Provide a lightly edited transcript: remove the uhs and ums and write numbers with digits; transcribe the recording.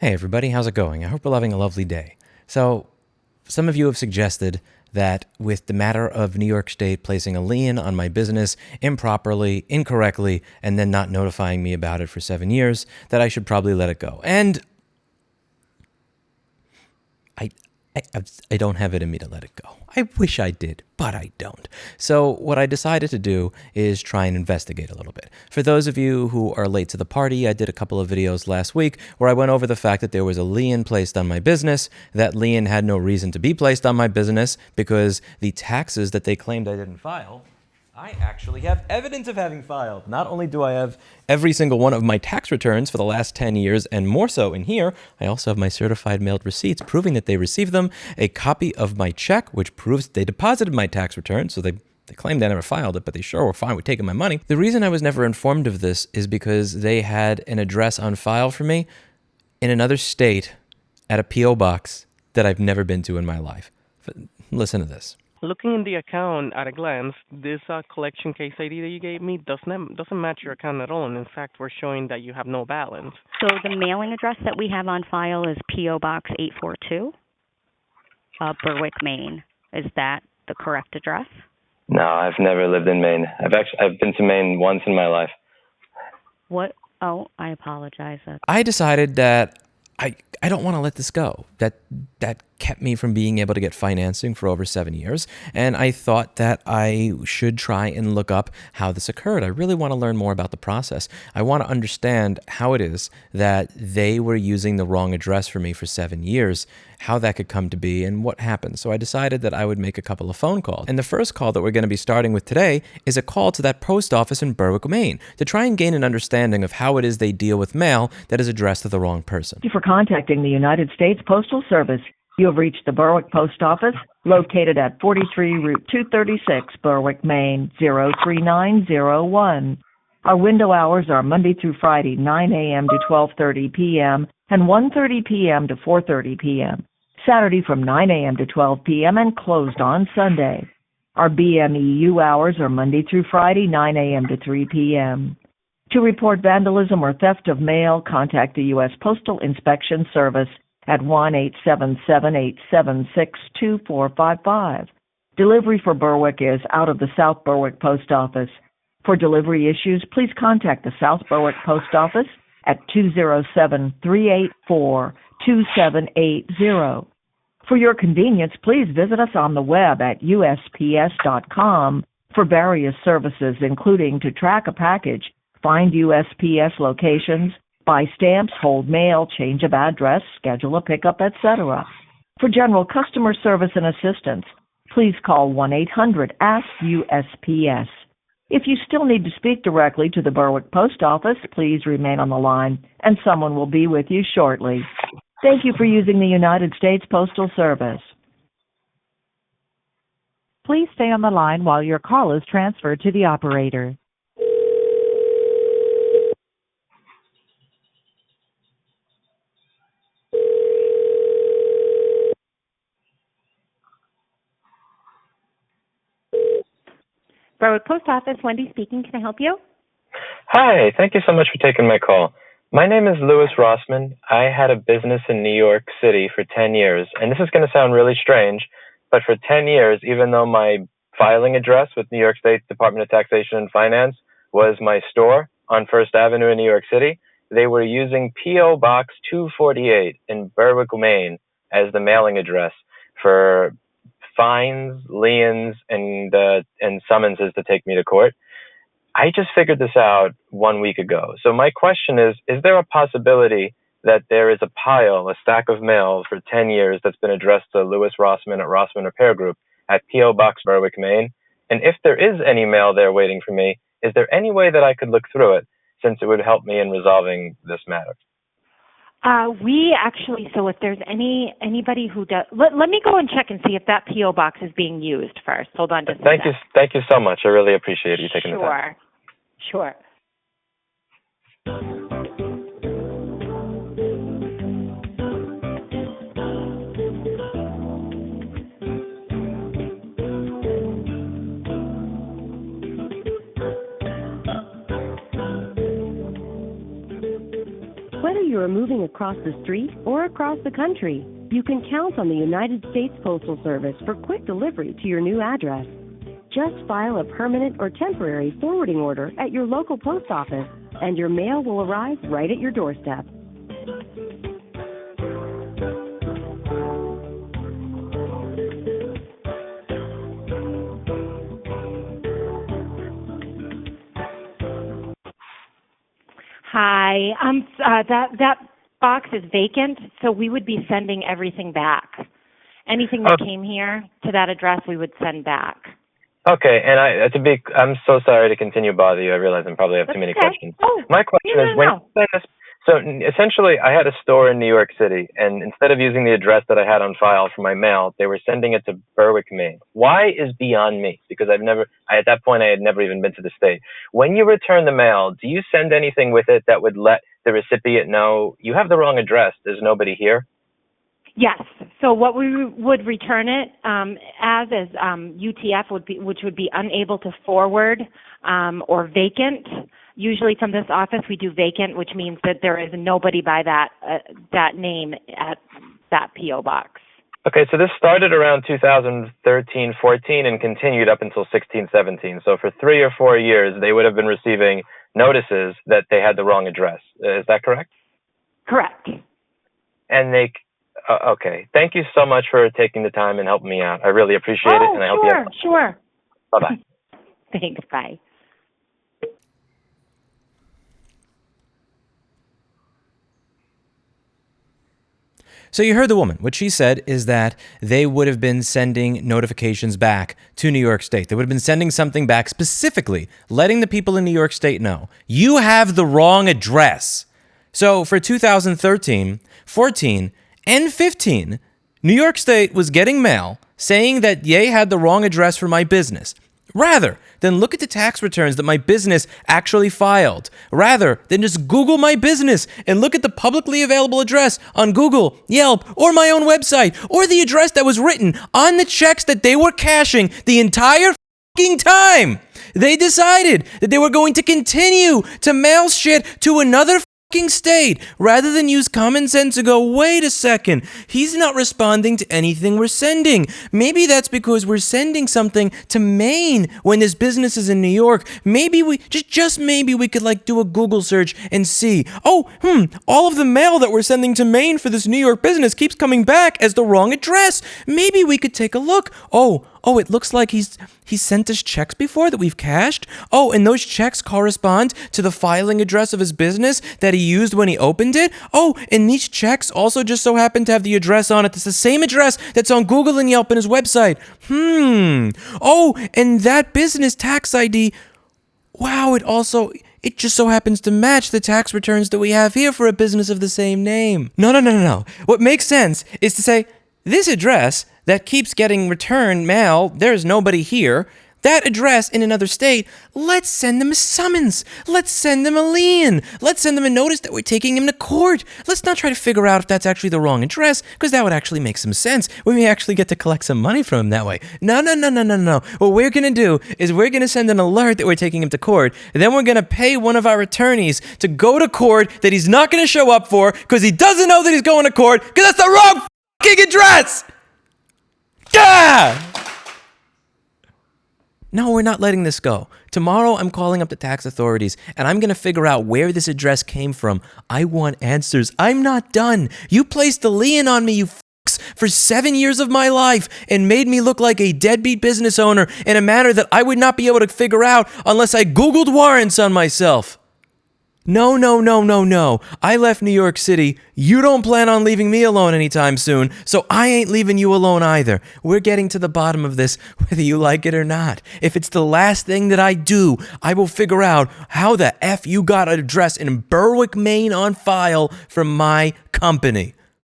Hey everybody, how's it going? I hope you're having a lovely day. So, some of you have suggested that with the matter of New York State placing a lien on my business improperly, incorrectly, and then not notifying me about it for 7 years, that I should probably let it go. And I, I don't have it in me to let it go. I wish I did, but I don't. So what I decided to do is try and investigate a little bit. For those of you who are late to the party, I did a couple of videos last week where I went over the fact that there was a lien placed on my business. That lien had no reason to be placed on my business because the taxes that they claimed I didn't file, I actually have evidence of having filed. Not only do I have every single one of my tax returns for the last 10 years and more so in here, I also have my certified mailed receipts proving that they received them, a copy of my check, which proves they deposited my tax return, so they claimed I never filed it, but they sure were fine with taking my money. The reason I was never informed of this is because they had an address on file for me in another state at a P.O. box that I've never been to in my life. Listen to this. Looking in the account at a glance, this collection case ID that you gave me doesn't match your account at all. And in fact, we're showing that you have no balance. So the mailing address that we have on file is P.O. Box 842, Berwick, Maine. Is that the correct address? No, I've never lived in Maine. I've been to Maine once in my life. What? Oh, I apologize. I decided that I don't want to let this go. That kept me from being able to get financing for over 7 years. And I thought that I should try and look up how this occurred. I really want to learn more about the process. I want to understand how it is that they were using the wrong address for me for 7 years, how that could come to be, and what happened. So I decided that I would make a couple of phone calls. And the first call that we're going to be starting with today is a call to that post office in Berwick, Maine, to try and gain an understanding of how it is they deal with mail that is addressed to the wrong person. Thank you for contacting the United States Postal Service. You have reached the Berwick Post Office, located at 43 Route 236, Berwick, Maine, 03901. Our window hours are Monday through Friday, 9 a.m. to 12:30 p.m. and 1:30 p.m. to 4:30 p.m. Saturday from 9 a.m. to 12 p.m. and closed on Sunday. Our BMEU hours are Monday through Friday, 9 a.m. to 3 p.m. To report vandalism or theft of mail, contact the U.S. Postal Inspection Service at 1-877-876-2455. Delivery for Berwick is out of the South Berwick Post Office. For delivery issues, please contact the South Berwick Post Office at 207-384-2780. For your convenience, please visit us on the web at usps.com for various services, including to track a package, find USPS locations, buy stamps, hold mail, change of address, schedule a pickup, etc. For general customer service and assistance, please call 1-800-ASK-USPS. If you still need to speak directly to the Berwick Post Office, please remain on the line, and someone will be with you shortly. Thank you for using the United States Postal Service. Please stay on the line while your call is transferred to the operator. Berwick Post Office, Wendy speaking. Can I help you? Hi, thank you so much for taking my call. My name is Louis Rossmann. I had a business in New York City for 10 years, and this is going to sound really strange, but for 10 years, even though my filing address with New York State Department of Taxation and Finance was my store on First Avenue in New York City, they were using P.O. Box 248 in Berwick, Maine as the mailing address for fines, liens, and summonses to take me to court. I just figured this out 1 week ago. So my question is there a possibility that there is a stack of mail for 10 years that's been addressed to Louis Rossmann at Rossmann Repair Group at P.O. Box Berwick, Maine? And if there is any mail there waiting for me, is there any way that I could look through it, since it would help me in resolving this matter? We actually, so if there's anybody who does, let me go and check and see if that P.O. box is being used first. Hold on just a second. Thank you so much. I really appreciate you taking the time. Sure. Whether you are moving across the street or across the country, you can count on the United States Postal Service for quick delivery to your new address. Just file a permanent or temporary forwarding order at your local post office, and your mail will arrive right at your doorstep. Hi. That box is vacant, so we would be sending everything back. Anything that came here to that address, we would send back. Okay, and I'm so sorry to continue to bother you. I realize I probably have too many questions. Oh, my question is, when you send this, so essentially I had a store in New York City, and instead of using the address that I had on file for my mail, they were sending it to Berwick, Maine. Why is beyond me, because at that point I had never even been to the state. When you return the mail, do you send anything with it that would let the recipient know you have the wrong address, there's nobody here? Yes. So what we would return it as is UTF which would be unable to forward or vacant. Usually from this office we do vacant, which means that there is nobody by that name at that PO box. Okay, so this started around 2013, 14 and continued up until 16, 17. So for 3 or 4 years they would have been receiving notices that they had the wrong address. Is that correct? Correct. And they okay. Thank you so much for taking the time and helping me out. I really appreciate it. And I hope you have fun. Sure. Bye-bye. Thanks. Bye. So you heard the woman. What she said is that they would have been sending notifications back to New York State. They would have been sending something back specifically, letting the people in New York State know, you have the wrong address. So for 2013, 14, and 15, New York State was getting mail saying that they had the wrong address for my business. Rather than look at the tax returns that my business actually filed, rather than just Google my business and look at the publicly available address on Google, Yelp, or my own website, or the address that was written on the checks that they were cashing the entire fucking time, they decided that they were going to continue to mail shit to another state rather than use common sense and go, wait a second, he's not responding to anything we're sending. Maybe that's because we're sending something to Maine when this business is in New York. Maybe we just maybe we could do a Google search and see, all of the mail that we're sending to Maine for this New York business keeps coming back as the wrong address. Maybe we could take a look. Oh, it looks like he's sent us checks before that we've cashed. Oh, and those checks correspond to the filing address of his business that he used when he opened it. Oh, and these checks also just so happen to have the address on it. It's the same address that's on Google and Yelp and his website. Oh, and that business tax ID, wow, it just so happens to match the tax returns that we have here for a business of the same name. No. What makes sense is to say, this address that keeps getting returned mail, there's nobody here. That address in another state, let's send them a summons. Let's send them a lien. Let's send them a notice that we're taking him to court. Let's not try to figure out if that's actually the wrong address, because that would actually make some sense. We may actually get to collect some money from him that way. No. What we're going to do is we're going to send an alert that we're taking him to court, and then we're going to pay one of our attorneys to go to court that he's not going to show up for because he doesn't know that he's going to court because that's the wrong fucking address. Yeah! No, we're not letting this go. Tomorrow, I'm calling up the tax authorities, and I'm going to figure out where this address came from. I want answers. I'm not done. You placed the lien on me, you fucks, for 7 years of my life and made me look like a deadbeat business owner in a manner that I would not be able to figure out unless I Googled warrants on myself. No. I left New York City. You don't plan on leaving me alone anytime soon, so I ain't leaving you alone either. We're getting to the bottom of this, whether you like it or not. If it's the last thing that I do, I will figure out how the F you got an address in Berwick, Maine on file from my company.